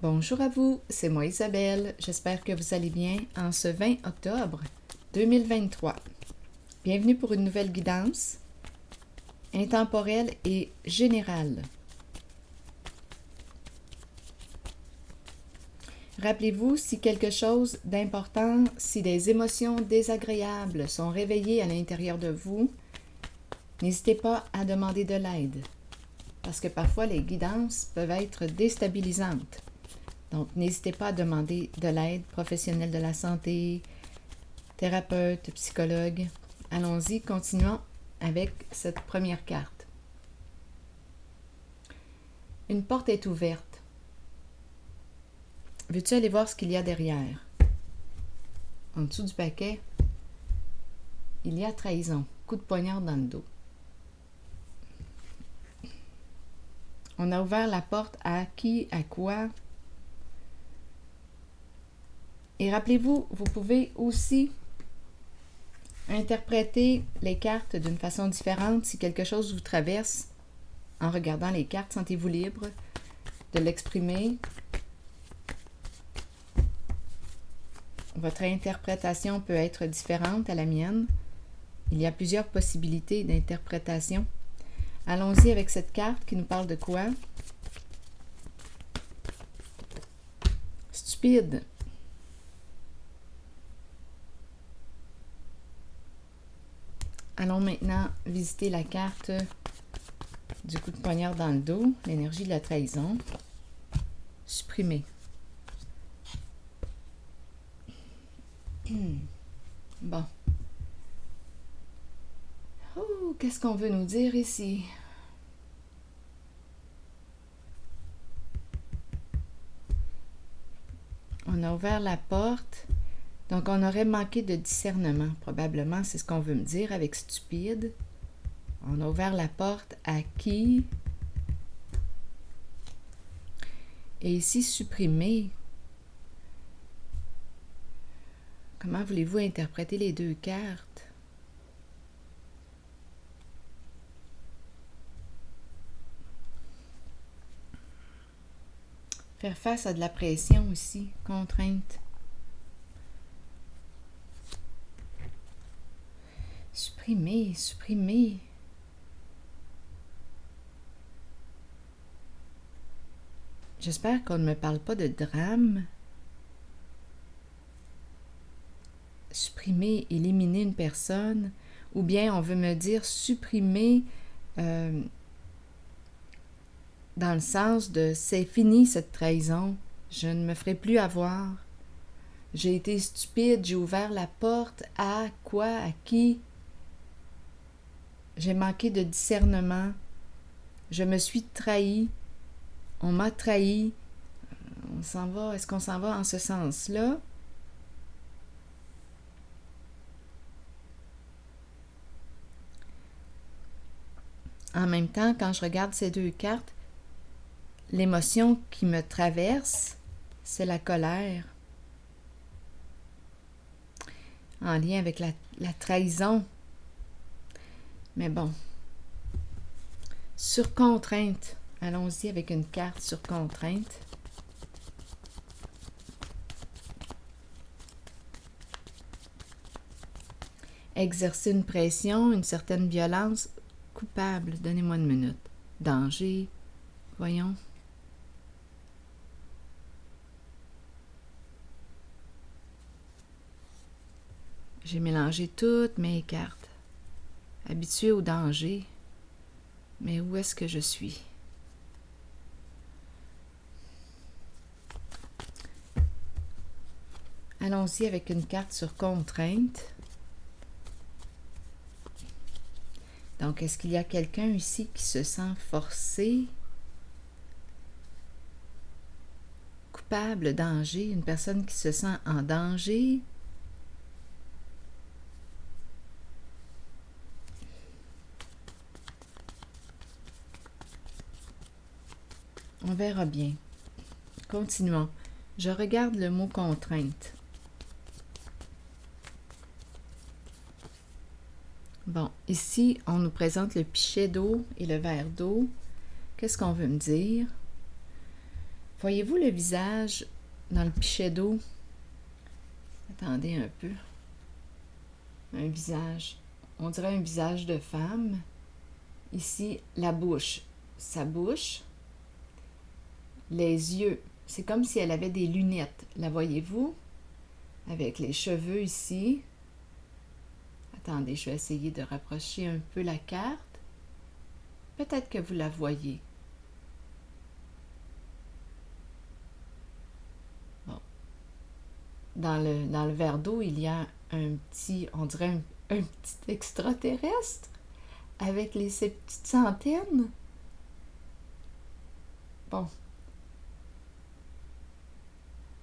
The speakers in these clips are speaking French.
Bonjour à vous, c'est moi Isabelle. J'espère que vous allez bien en ce 20 octobre 2023. Bienvenue pour une nouvelle guidance intemporelle et générale. Rappelez-vous, si quelque chose d'important, si des émotions désagréables sont réveillées à l'intérieur de vous, n'hésitez pas à demander de l'aide, parce que parfois les guidances peuvent être déstabilisantes. Donc, n'hésitez pas à demander de l'aide, professionnel de la santé, thérapeute, psychologue. Allons-y, continuons avec cette première carte. Une porte est ouverte. Veux-tu aller voir ce qu'il y a derrière? En dessous du paquet, il y a trahison, coup de poignard dans le dos. On a ouvert la porte à qui, à quoi? Et rappelez-vous, vous pouvez aussi interpréter les cartes d'une façon différente. Si quelque chose vous traverse en regardant les cartes, sentez-vous libre de l'exprimer. Votre interprétation peut être différente à la mienne. Il y a plusieurs possibilités d'interprétation. Allons-y avec cette carte qui nous parle de quoi? Stupide. Allons maintenant visiter la carte du coup de poignard dans le dos, l'énergie de la trahison. Supprimer. Bon. Oh, qu'est-ce qu'on veut nous dire ici? On a ouvert la porte. Donc, on aurait manqué de discernement, probablement, c'est ce qu'on veut me dire avec stupide. On a ouvert la porte à qui? Et ici, supprimer. Comment voulez-vous interpréter les deux cartes? Faire face à de la pression aussi, contrainte. Supprimer, supprimer. J'espère qu'on ne me parle pas de drame. Supprimer, éliminer une personne. Ou bien on veut me dire supprimer dans le sens de c'est fini cette trahison. Je ne me ferai plus avoir. J'ai été stupide, j'ai ouvert la porte à quoi, à qui? J'ai manqué de discernement. Je me suis trahi. On m'a trahi. On s'en va. Est-ce qu'on s'en va en ce sens-là? En même temps, quand je regarde ces deux cartes, l'émotion qui me traverse, c'est la colère. En lien avec la trahison. Mais bon. Sur contrainte. Allons-y avec une carte sur contrainte. Exercer une pression, une certaine violence. Coupable, donnez-moi une minute. Danger, voyons. J'ai mélangé toutes mes cartes. Habitué au danger. Mais où est-ce que je suis? Allons-y avec une carte sur contrainte. Donc, est-ce qu'il y a quelqu'un ici qui se sent forcé, coupable, danger, une personne qui se sent en danger? On verra bien. Continuons. Je regarde le mot contrainte. Bon, ici, on nous présente le pichet d'eau et le verre d'eau. Qu'est-ce qu'on veut me dire? Voyez-vous le visage dans le pichet d'eau? Attendez un peu. Un visage. On dirait un visage de femme. Ici, la bouche. Sa bouche. Les yeux. C'est comme si elle avait des lunettes. La voyez-vous? Avec les cheveux ici. Attendez, je vais essayer de rapprocher un peu la carte. Peut-être que vous la voyez. Bon. Dans le verre d'eau, il y a un petit, on dirait un petit extraterrestre avec ses petites antennes. Bon.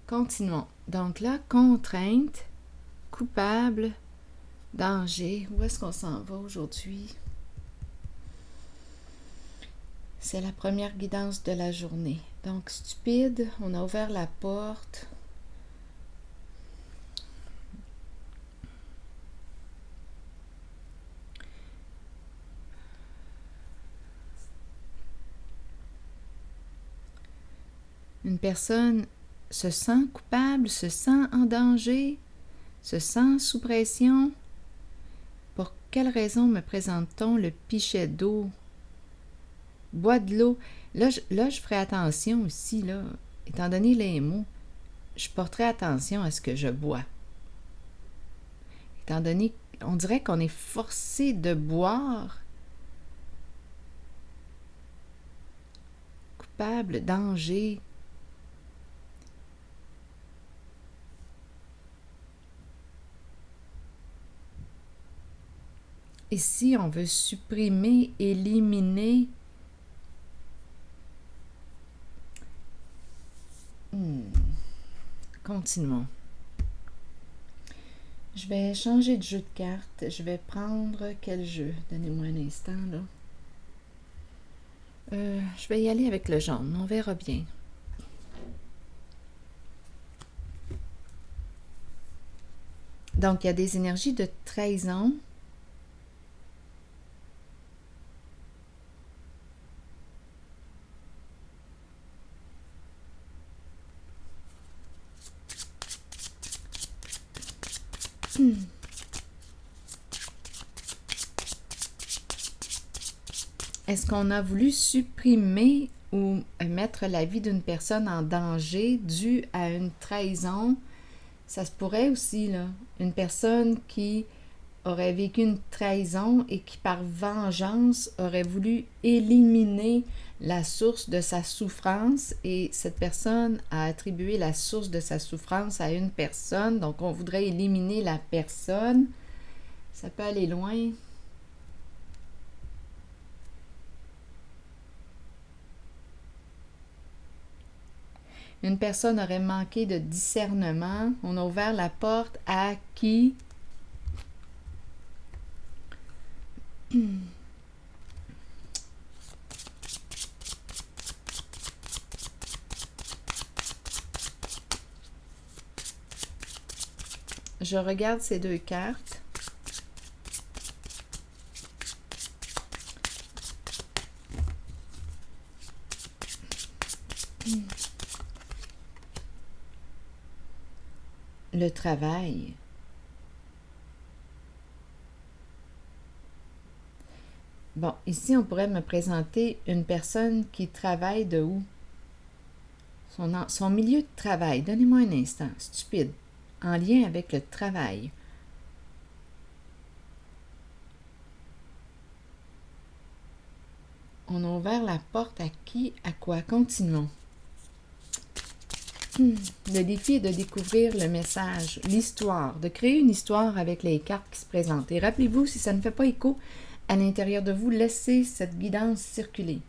Continuons. Donc là, contrainte, coupable, danger. Où est-ce qu'on s'en va aujourd'hui? C'est la première guidance de la journée. Donc, stupide, on a ouvert la porte. Une personne se sent coupable, se sent en danger, se sent sous pression. Pour quelle raison me présente-t-on le pichet d'eau? Bois de l'eau. Là, je ferai attention aussi, là, étant donné les mots, je porterai attention à ce que je bois. Étant donné, on dirait qu'on est forcé de boire. Coupable, danger. Ici, on veut supprimer, éliminer. Continuons. Je vais changer de jeu de cartes. Je vais prendre quel jeu? Donnez-moi un instant, là. Je vais y aller avec le jaune. On verra bien. Donc, il y a des énergies de trahison. Est-ce qu'on a voulu supprimer ou mettre la vie d'une personne en danger dû à une trahison? Ça se pourrait aussi, là. Une personne qui aurait vécu une trahison et qui, par vengeance, aurait voulu éliminer la source de sa souffrance et cette personne a attribué la source de sa souffrance à une personne. Donc, on voudrait éliminer la personne. Ça peut aller loin. Une personne aurait manqué de discernement. On a ouvert la porte à qui? Je regarde ces deux cartes. Le travail. Bon, ici, on pourrait me présenter une personne qui travaille de où? Son milieu de travail. Donnez-moi un instant. Stupide. En lien avec le travail. On a ouvert la porte à qui? À quoi? Continuons. Le défi est de découvrir le message, l'histoire, de créer une histoire avec les cartes qui se présentent. Et rappelez-vous, si ça ne fait pas écho à l'intérieur de vous, laissez cette guidance circuler.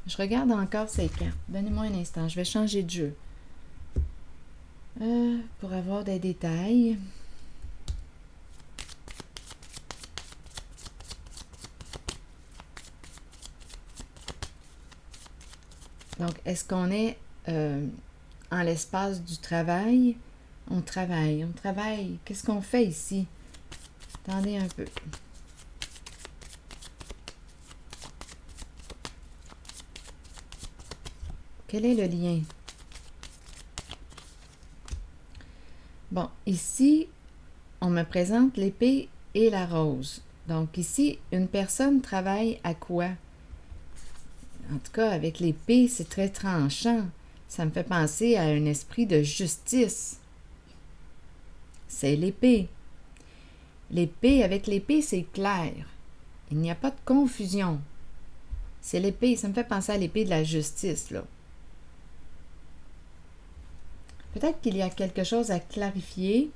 Je regarde encore ces cartes. Donnez-moi un instant, je vais changer de jeu. Pour avoir des détails. Donc, est-ce qu'on est en l'espace du travail On travaille, on travaille. Qu'est-ce qu'on fait ici? Attendez un peu. Quel est le lien? Bon, ici, on me présente l'épée et la rose. Donc ici, une personne travaille à quoi? En tout cas, avec l'épée, c'est très tranchant. Ça me fait penser à un esprit de justice. C'est l'épée. Avec l'épée, c'est clair. Il n'y a pas de confusion. C'est l'épée, ça me fait penser à l'épée de la justice, là. Peut-être qu'il y a quelque chose à clarifier,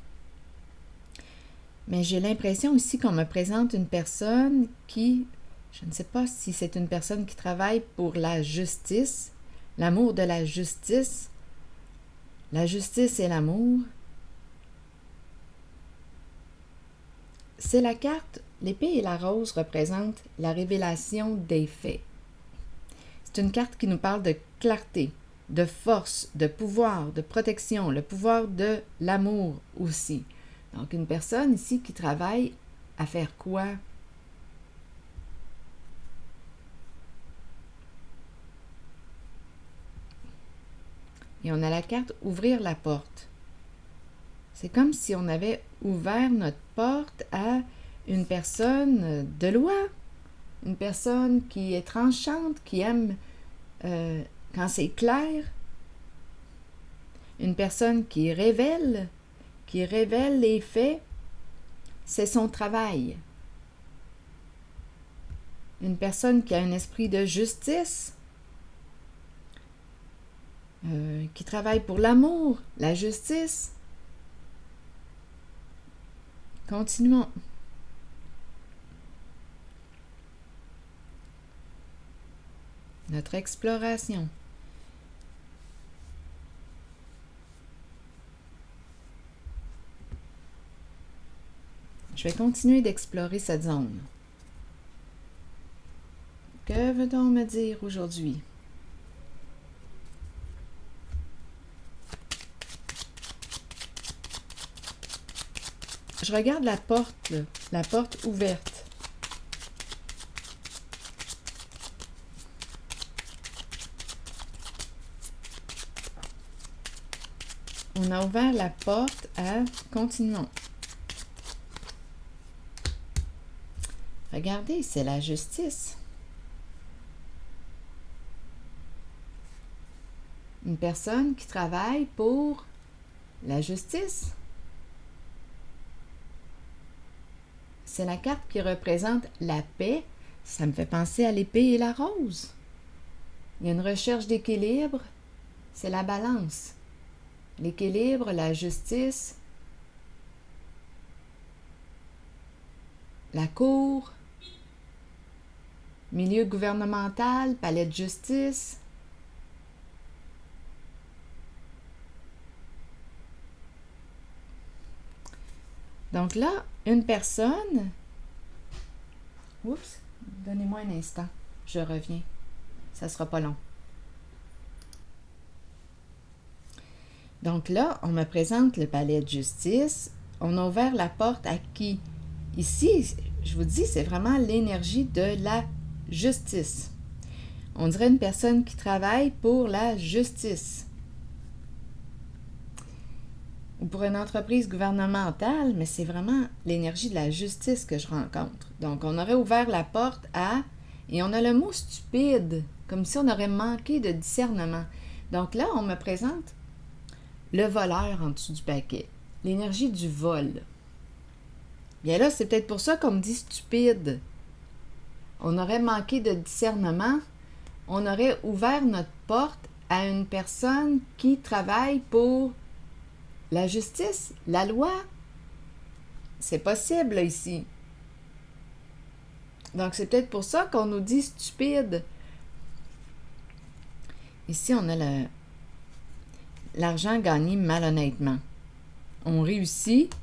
mais j'ai l'impression ici qu'on me présente une personne qui, je ne sais pas si c'est une personne qui travaille pour la justice, l'amour de la justice et l'amour. C'est la carte, l'épée et la rose représentent la révélation des faits. C'est une carte qui nous parle de clarté, de force, de pouvoir, de protection, le pouvoir de l'amour aussi. Donc, une personne ici qui travaille à faire quoi? Et on a la carte « Ouvrir la porte ». C'est comme si on avait ouvert notre porte à une personne de loi, une personne qui est tranchante, qui aime quand c'est clair, une personne qui révèle les faits, c'est son travail. Une personne qui a un esprit de justice, qui travaille pour l'amour, la justice. Continuons. Notre exploration. Je vais continuer d'explorer cette zone. Que veut-on me dire aujourd'hui? Je regarde la porte, là, la porte ouverte. On a ouvert la porte à... Continuons. Regardez, c'est la justice. Une personne qui travaille pour la justice. C'est la carte qui représente la paix. Ça me fait penser à l'épée et la rose. Il y a une recherche d'équilibre. C'est la balance. L'équilibre, la justice, la cour, milieu gouvernemental, palais de justice. Donc là, une personne... Oups, donnez-moi un instant, je reviens. Ça ne sera pas long. Donc là, on me présente le palais de justice. On a ouvert la porte à qui? Ici, je vous dis, c'est vraiment l'énergie de la justice. On dirait une personne qui travaille pour la justice. Ou pour une entreprise gouvernementale, mais c'est vraiment l'énergie de la justice que je rencontre. Donc, on aurait ouvert la porte à... Et on a le mot stupide, comme si on aurait manqué de discernement. Donc là, on me présente le voleur en dessous du paquet. L'énergie du vol. Bien là, c'est peut-être pour ça qu'on me dit stupide. On aurait manqué de discernement. On aurait ouvert notre porte à une personne qui travaille pour la justice, la loi. C'est possible, là, ici. Donc, c'est peut-être pour ça qu'on nous dit stupide. Ici, on a l'argent gagné malhonnêtement. On réussit,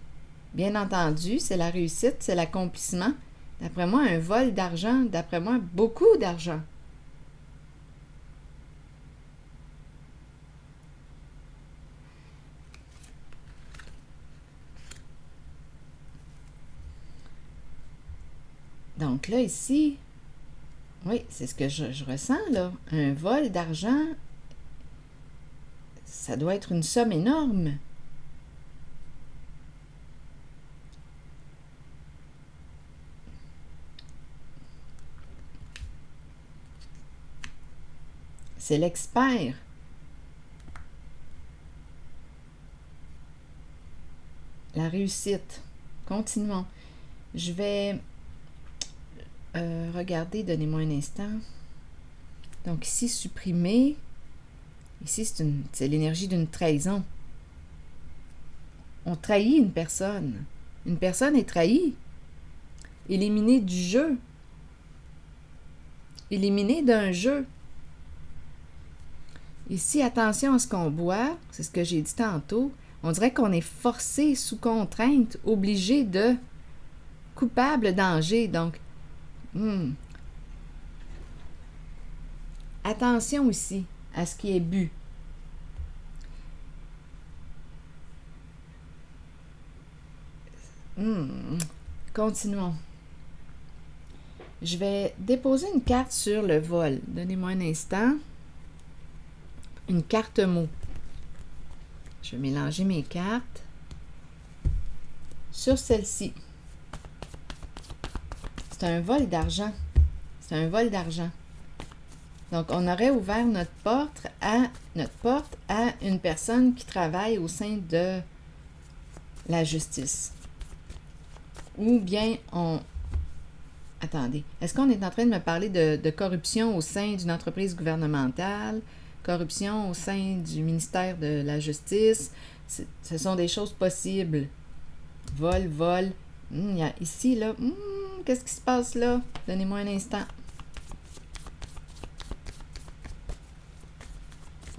bien entendu, c'est la réussite, c'est l'accomplissement. D'après moi, un vol d'argent, d'après moi, beaucoup d'argent. Donc là, ici, oui, c'est ce que je ressens, là. Un vol d'argent, ça doit être une somme énorme. C'est l'expert. La réussite. Continuons. Je vais regarder, donnez-moi un instant. Donc ici, supprimer. Ici, c'est l'énergie d'une trahison. On trahit une personne. Une personne est trahie. Éliminée du jeu. Éliminée d'un jeu. Ici, attention à ce qu'on boit. C'est ce que j'ai dit tantôt. On dirait qu'on est forcé, sous contrainte, obligé de coupable danger. Donc, attention ici à ce qui est bu. Continuons. Je vais déposer une carte sur le vol. Donnez-moi un instant. Une carte mot. Je vais mélanger mes cartes. Sur celle-ci. C'est un vol d'argent. C'est un vol d'argent. Donc, on aurait ouvert notre porte à une personne qui travaille au sein de la justice. Ou bien on... Attendez, est-ce qu'on est en train de me parler de corruption au sein d'une entreprise gouvernementale, corruption au sein du ministère de la Justice? Ce sont des choses possibles. Vol. Il y a ici, là, qu'est-ce qui se passe là? Donnez-moi un instant.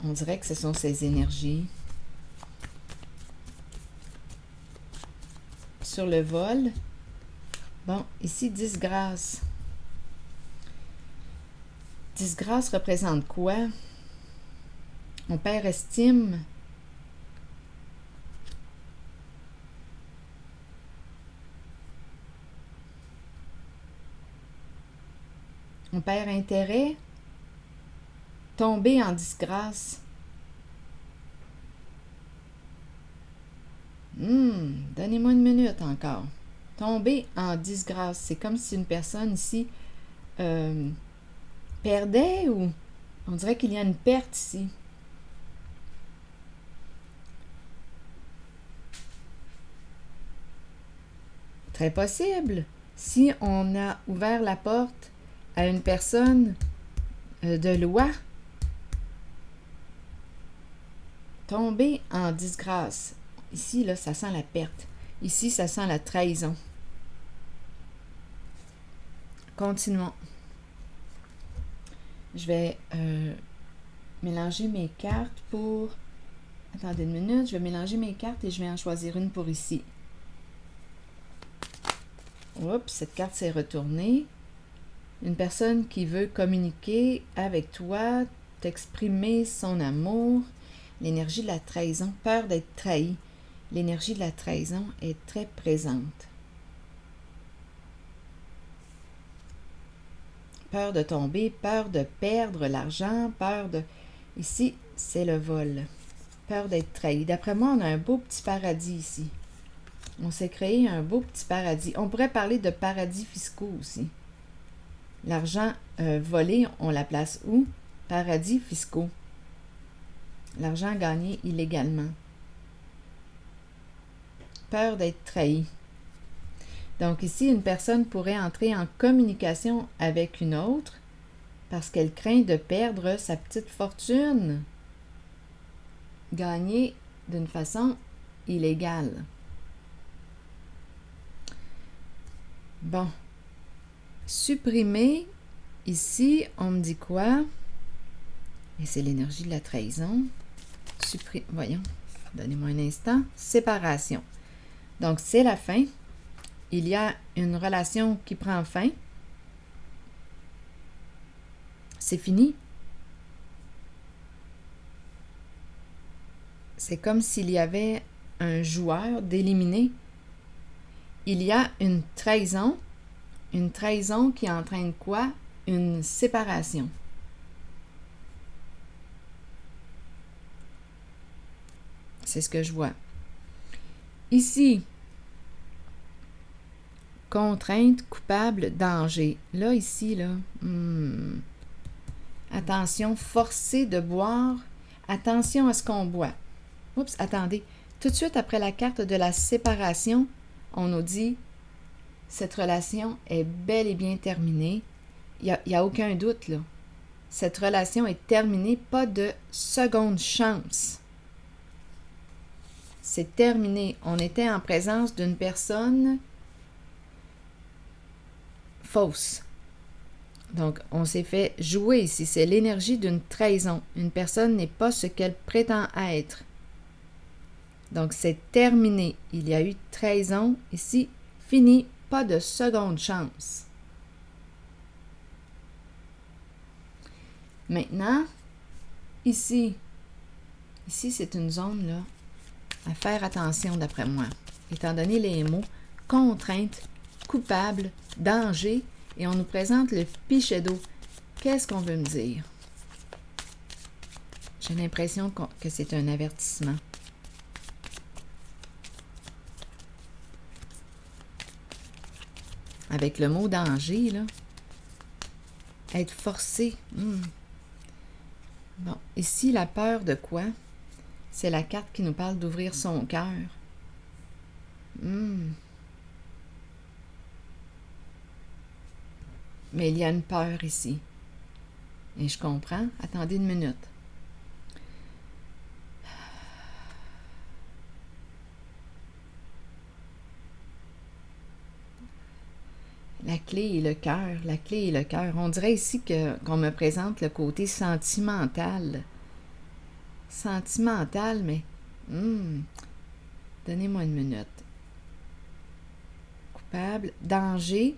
On dirait que ce sont ces énergies. Sur le vol. Bon, ici, disgrâce. Disgrâce représente quoi? On perd estime. On perd intérêt. Tomber en disgrâce. Donnez-moi une minute encore. Tomber en disgrâce. C'est comme si une personne ici perdait ou on dirait qu'il y a une perte ici. Très possible. Si on a ouvert la porte à une personne de loi, tomber en disgrâce. Ici, là, ça sent la perte. Ici, ça sent la trahison. Continuons. Je vais mélanger mes cartes pour... Attendez une minute, je vais mélanger mes cartes et je vais en choisir une pour ici. Oups, cette carte s'est retournée. Une personne qui veut communiquer avec toi, t'exprimer son amour. L'énergie de la trahison, peur d'être trahi. L'énergie de la trahison est très présente. Peur de tomber, peur de perdre l'argent, peur de... Ici, c'est le vol. Peur d'être trahi. D'après moi, on a un beau petit paradis ici. On s'est créé un beau petit paradis. On pourrait parler de paradis fiscaux aussi. L'argent volé, on la place où? Paradis fiscaux. L'argent gagné illégalement. Peur d'être trahi. Donc ici, une personne pourrait entrer en communication avec une autre parce qu'elle craint de perdre sa petite fortune gagnée d'une façon illégale. Bon. Supprimer, ici, on me dit quoi? Et c'est l'énergie de la trahison. Voyons, donnez-moi un instant. Séparation. Donc, c'est la fin. Il y a une relation qui prend fin. C'est fini. C'est comme s'il y avait un joueur d'éliminé. Il y a une trahison. Une trahison qui entraîne quoi? Une séparation. C'est ce que je vois. Ici, contrainte, coupable, danger. Là, ici, là, attention, forcé de boire. Attention à ce qu'on boit. Oups, attendez. Tout de suite après la carte de la séparation, on nous dit « Cette relation est bel et bien terminée. » Il n'y a aucun doute, là. Cette relation est terminée, pas de seconde chance. C'est terminé. On était en présence d'une personne fausse. Donc, on s'est fait jouer ici. C'est l'énergie d'une trahison. Une personne n'est pas ce qu'elle prétend être. Donc, c'est terminé. Il y a eu trahison. Ici, fini. Pas de seconde chance. Maintenant, ici, c'est une zone là, à faire attention d'après moi. Étant donné les mots contrainte, coupable, danger, et on nous présente le pichet d'eau. Qu'est-ce qu'on veut me dire? J'ai l'impression que c'est un avertissement. Avec le mot danger, là, être forcé. Bon, ici, la peur de quoi? C'est la carte qui nous parle d'ouvrir son cœur. Mais il y a une peur ici. Et je comprends. Attendez une minute. La clé est le cœur. La clé est le cœur. On dirait ici qu'on me présente le côté sentimental. Sentimental, mais... Donnez-moi une minute. Coupable. Danger.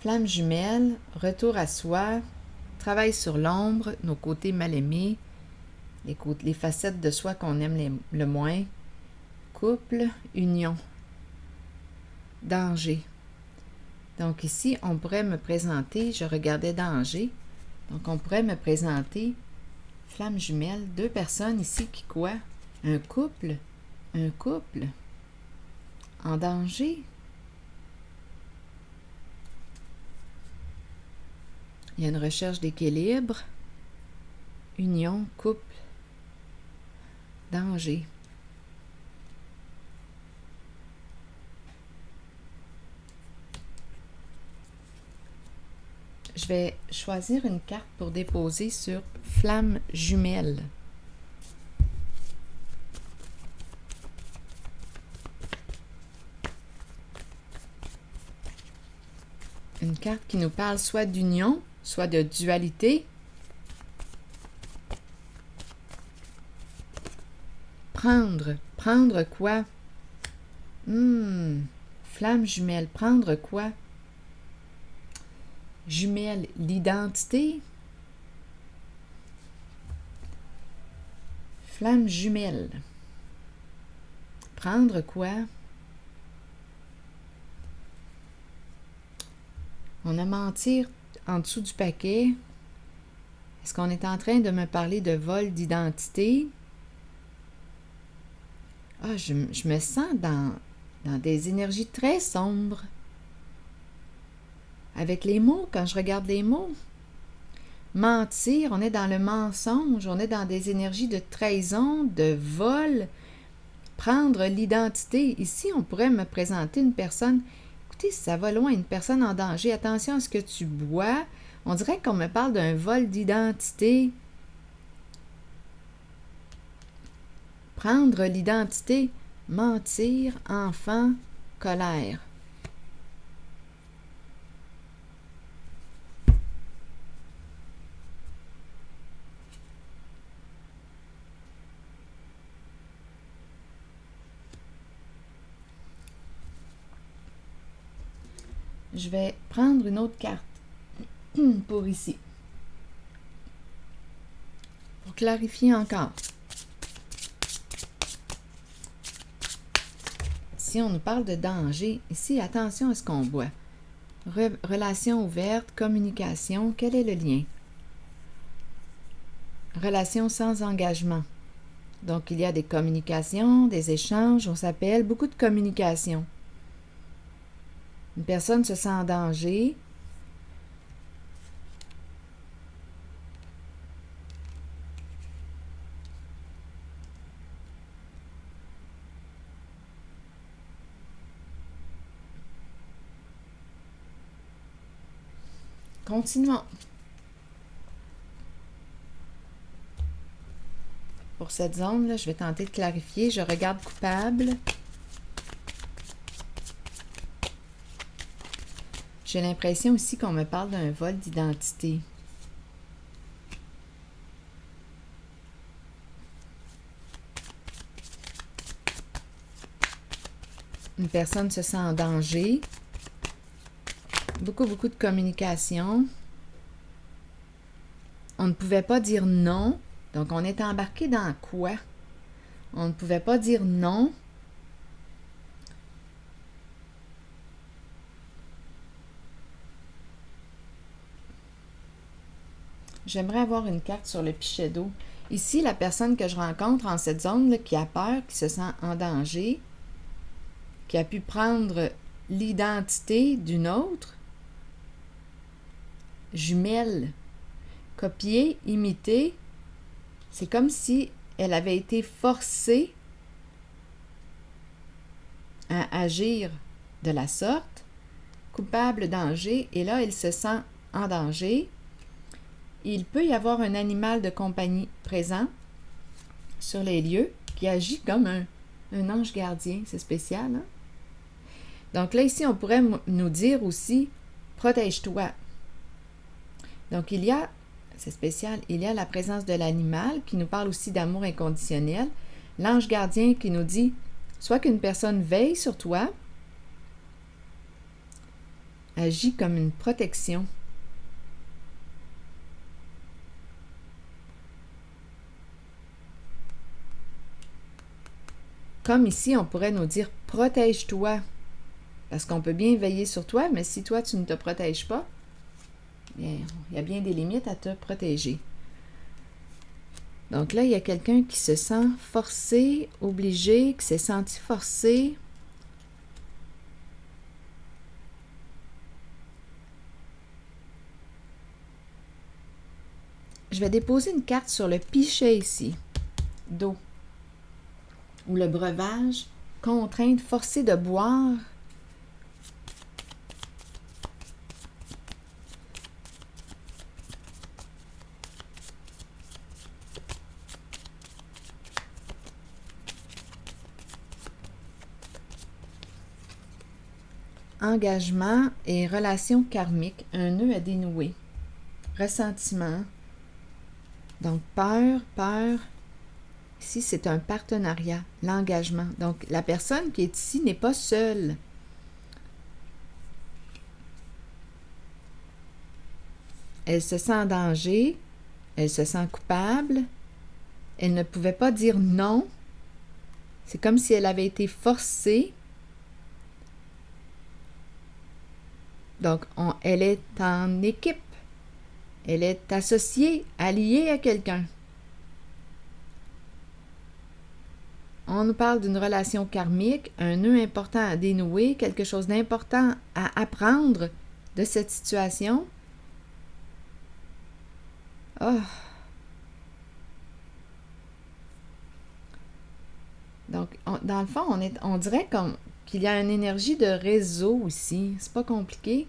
Flamme jumelle, retour à soi, travail sur l'ombre, nos côtés mal aimés, les facettes de soi qu'on aime le moins, couple, union, danger. Donc ici, on pourrait me présenter, je regardais danger, donc on pourrait me présenter flamme jumelle, deux personnes ici qui quoi? Un couple en danger. Il y a une recherche d'équilibre, union, couple, danger. Je vais choisir une carte pour déposer sur flamme jumelle. Une carte qui nous parle soit d'union, soit de dualité. Prendre quoi? Flamme jumelle, prendre quoi? Jumelle, l'identité. Flamme jumelle. Prendre quoi? On a mentir en dessous du paquet. Est-ce qu'on est en train de me parler de vol d'identité? Ah, je me sens dans des énergies très sombres. Avec les mots, quand je regarde les mots. Mentir, on est dans le mensonge, on est dans des énergies de trahison, de vol. Prendre l'identité. Ici, on pourrait me présenter une personne... Écoutez, si ça va loin, une personne en danger, attention à ce que tu bois. On dirait qu'on me parle d'un vol d'identité. Prendre l'identité, mentir, enfant, colère. Je vais prendre une autre carte. pour ici. Pour clarifier encore. Si on nous parle de danger, ici, attention à ce qu'on voit. Relation ouverte, communication, quel est le lien? Relation sans engagement. Donc, il y a des communications, des échanges, on s'appelle, beaucoup de communication. Une personne se sent en danger. Continuons. Pour cette zone-là, je vais tenter de clarifier. Je regarde coupable. J'ai l'impression aussi qu'on me parle d'un vol d'identité. Une personne se sent en danger. Beaucoup de communication. On ne pouvait pas dire non. Donc, on est embarqué dans quoi? On ne pouvait pas dire non. J'aimerais avoir une carte sur le pichet d'eau. Ici, la personne que je rencontre en cette zone là, qui a peur, qui se sent en danger, qui a pu prendre l'identité d'une autre, jumelle, copier, imiter, c'est comme si elle avait été forcée à agir de la sorte, coupable, danger, et là, elle se sent en danger. Il peut y avoir un animal de compagnie présent sur les lieux qui agit comme un ange gardien. C'est spécial, hein? Donc là, ici, on pourrait nous dire aussi « protège-toi ». Donc, c'est spécial, il y a la présence de l'animal qui nous parle aussi d'amour inconditionnel. L'ange gardien qui nous dit soit qu'une personne veille sur toi, agit comme une protection. Comme ici, on pourrait nous dire « protège-toi ». Parce qu'on peut bien veiller sur toi, mais si toi, tu ne te protèges pas, bien, il y a bien des limites à te protéger. Donc là, il y a quelqu'un qui se sent forcé, obligé, qui s'est senti forcé. Je vais déposer une carte sur le pichet ici, d'eau, ou le breuvage, contrainte, forcée de boire. Engagement et relation karmique, un nœud à dénouer. Ressentiment. Donc, peur. Ici, c'est un partenariat, l'engagement. Donc, la personne qui est ici n'est pas seule. Elle se sent en danger, elle se sent coupable, elle ne pouvait pas dire non. C'est comme si elle avait été forcée. Donc, elle est en équipe. Elle est associée, alliée à quelqu'un. On nous parle d'une relation karmique, un nœud important à dénouer, quelque chose d'important à apprendre de cette situation. Oh. Donc, dans le fond, on dirait qu'il y a une énergie de réseau ici. C'est pas compliqué.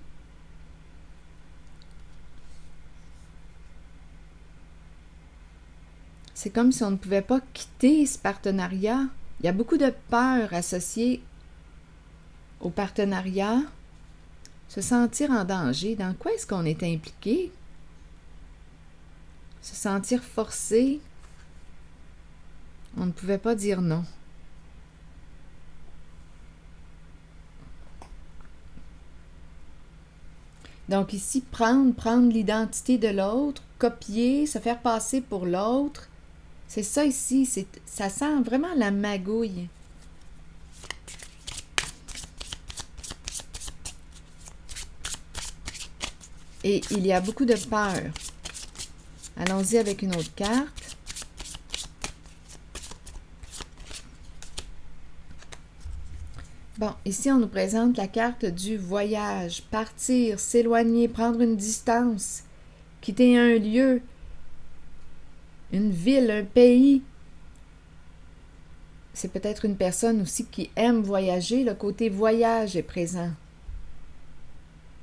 C'est comme si on ne pouvait pas quitter ce partenariat. Il y a beaucoup de peur associée au partenariat. Se sentir en danger. Dans quoi est-ce qu'on est impliqué? Se sentir forcé. On ne pouvait pas dire non. Donc ici, prendre l'identité de l'autre, copier, se faire passer pour l'autre. C'est ça ici, ça sent vraiment la magouille. Et il y a beaucoup de peur. Allons-y avec une autre carte. Bon, ici, on nous présente la carte du voyage. Partir, s'éloigner, prendre une distance, quitter un lieu, une ville, un pays. C'est peut-être une personne aussi qui aime voyager. Le côté voyage est présent.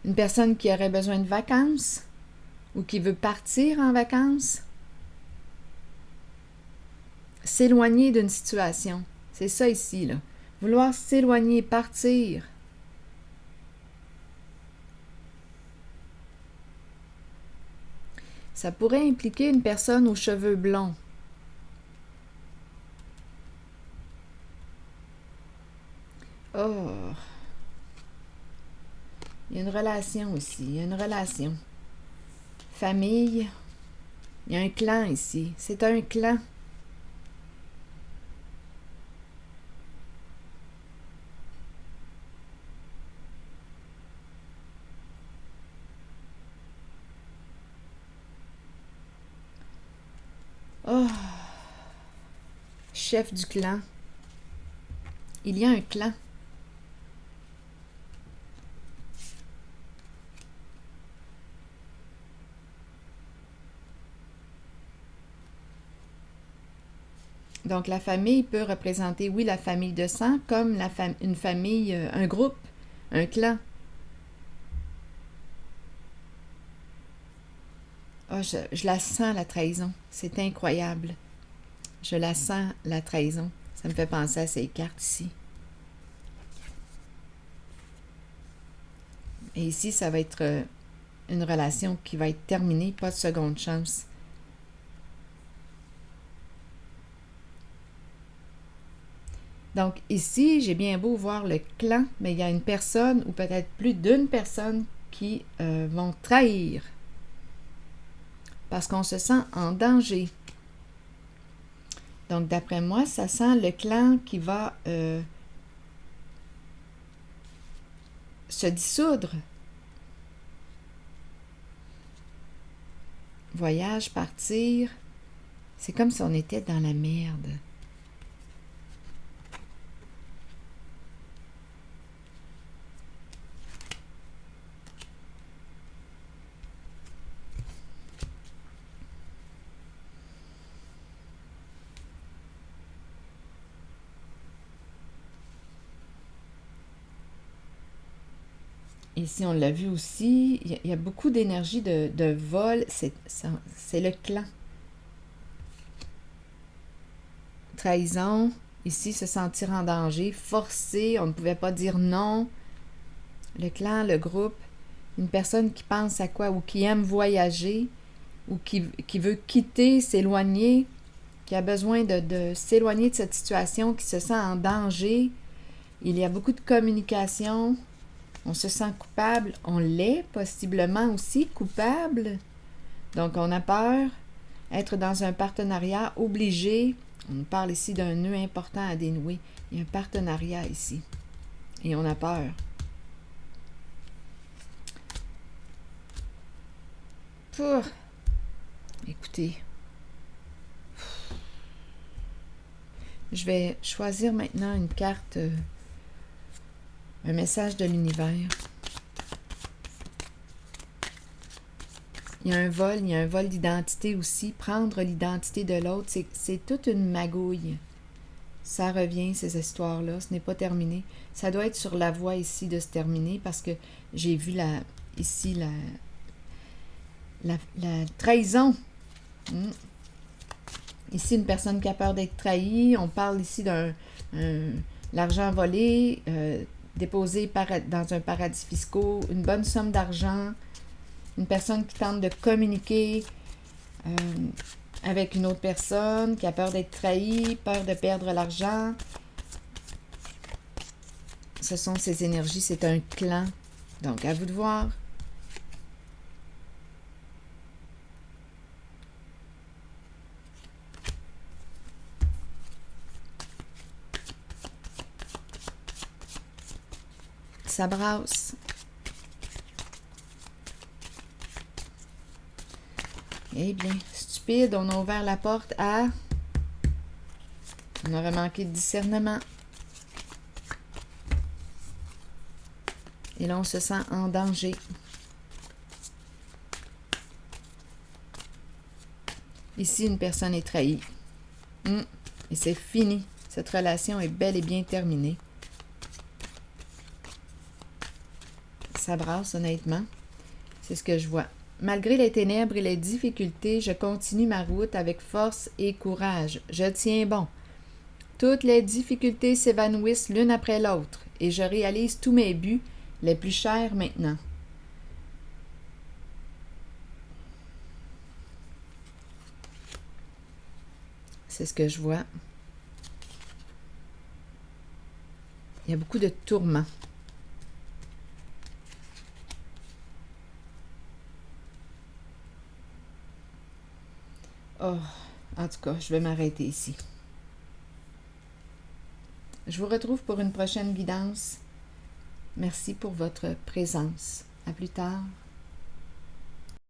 Une personne qui aurait besoin de vacances ou qui veut partir en vacances. S'éloigner d'une situation. C'est ça ici, là. Vouloir s'éloigner, partir. Ça pourrait impliquer une personne aux cheveux blonds. Oh! Il y a une relation aussi. Il y a une relation. Famille. Il y a un clan ici. C'est un clan. Oh! Chef du clan. Il y a un clan. Donc, la famille peut représenter, oui, la famille de sang, comme une famille, un groupe, un clan. Oh, je la sens, la trahison. C'est incroyable. Je la sens, la trahison. Ça me fait penser à ces cartes ici. Et ici, ça va être une relation qui va être terminée, pas de seconde chance. Donc ici, j'ai bien beau voir le clan, mais il y a une personne ou peut-être plus d'une personne qui vont trahir parce qu'on se sent en danger. Donc d'après moi, ça sent le clan qui va se dissoudre. Voyage, partir, c'est comme si on était dans la merde. Ici, on l'a vu aussi, il y a beaucoup d'énergie de vol, c'est le clan. Trahison, ici, se sentir en danger, forcer, on ne pouvait pas dire non. Le clan, le groupe, une personne qui pense à quoi ou qui aime voyager ou qui veut quitter, s'éloigner, qui a besoin de s'éloigner de cette situation, qui se sent en danger. Il y a beaucoup de communication. On se sent coupable. On l'est possiblement aussi coupable. Donc, on a peur. Être dans un partenariat obligé. On parle ici d'un nœud important à dénouer. Il y a un partenariat ici. Et on a peur. Écoutez. Je vais choisir maintenant une carte, un message de l'univers. Il y a un vol d'identité aussi. Prendre l'identité de l'autre, c'est toute une magouille. Ça revient, ces histoires-là. Ce n'est pas terminé. Ça doit être sur la voie ici de se terminer parce que j'ai vu ici la trahison. Ici, une personne qui a peur d'être trahie. On parle ici l'argent volé, déposé dans un paradis fiscal, une bonne somme d'argent, une personne qui tente de communiquer avec une autre personne, qui a peur d'être trahie, peur de perdre l'argent. Ce sont ces énergies, c'est un clan. Donc, à vous de voir. ça brasse. Eh bien, stupide, on a ouvert la porte à... On aurait manqué de discernement. Et là, on se sent en danger. Ici, une personne est trahie. Et c'est fini. Cette relation est bel et bien terminée. Ça brasse, honnêtement. C'est ce que je vois. Malgré les ténèbres et les difficultés, je continue ma route avec force et courage. Je tiens bon. Toutes les difficultés s'évanouissent l'une après l'autre et je réalise tous mes buts les plus chers maintenant. C'est ce que je vois. Il y a beaucoup de tourments. Oh, en tout cas, je vais m'arrêter ici. Je vous retrouve pour une prochaine guidance. Merci pour votre présence. À plus tard.